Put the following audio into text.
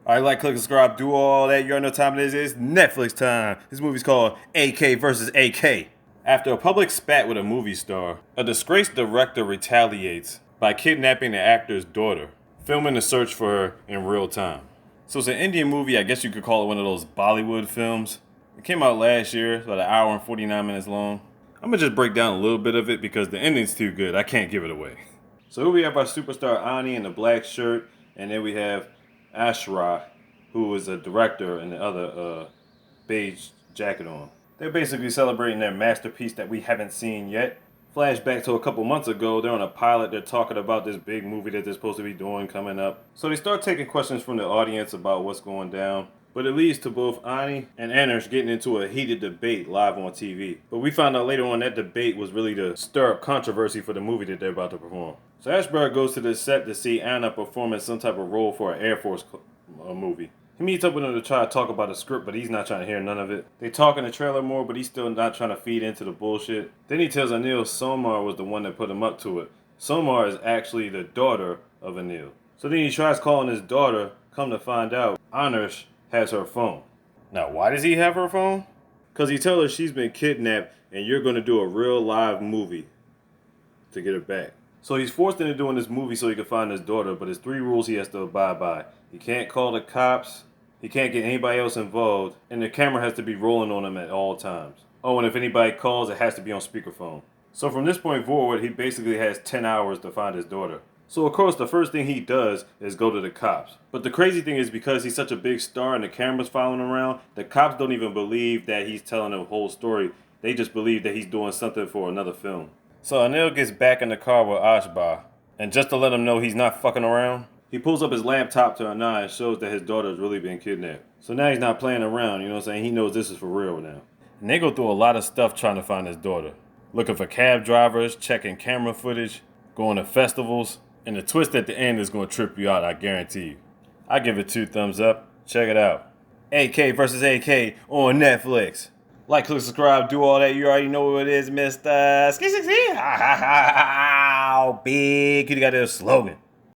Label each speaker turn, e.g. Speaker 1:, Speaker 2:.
Speaker 1: Alright, like, click, subscribe, do all that. You already know what time it is. It's Netflix time. This movie's called AK versus AK. After a public spat with a movie star, a disgraced director retaliates by kidnapping the actor's daughter, filming the search for her in real time. So it's an Indian movie. I guess you could call it one of those Bollywood films. It came out last year, about an hour and 49 minutes long. I'm gonna just break down a little bit of it because the ending's too good. I can't give it away. So here we have our superstar Ani in the black shirt, and then we have Ashra, who is a director, and the other beige jacket on. They're basically celebrating their masterpiece that we haven't seen yet. Flashback to a couple months ago, they're on a pilot, they're talking about this big movie that they're supposed to be doing coming up. So they start taking questions from the audience about what's going down. But it leads to both Ani and Anush getting into a heated debate live on TV. But we found out later on that debate was really to stir up controversy for the movie that they're about to perform. So Ashburg goes to the set to see Anna performing some type of role for an Air Force movie. He meets up with him to try to talk about the script, but he's not trying to hear none of it. They talk in the trailer more, but he's still not trying to feed into the bullshit. Then he tells Anil Somar was the one that put him up to it. Somar is actually the daughter of Anil. So then he tries calling his daughter, come to find out, Anush has her phone. Now, why does he have her phone? Because he tells her she's been kidnapped and you're going to do a real live movie to get her back. So he's forced into doing this movie so he can find his daughter, but there's 3 rules he has to abide by. He can't call the cops, he can't get anybody else involved, and the camera has to be rolling on him at all times. Oh, and if anybody calls, it has to be on speakerphone. So from this point forward, he basically has 10 hours to find his daughter. So of course, the first thing he does is go to the cops. But the crazy thing is because he's such a big star and the camera's following him around, the cops don't even believe that he's telling the whole story. They just believe that he's doing something for another film. So Anil gets back in the car with Ashba, and just to let him know he's not fucking around, he pulls up his laptop to Anna and shows that his daughter has really been kidnapped. So now he's not playing around, you know what I'm saying? He knows this is for real now. And they go through a lot of stuff trying to find his daughter. Looking for cab drivers, checking camera footage, going to festivals, and the twist at the end is going to trip you out, I guarantee you. I give it 2 thumbs up. Check it out. AK versus AK on Netflix. Like, click, subscribe, do all that. You already know what it is, Mr. Ski. Big. You got a slogan.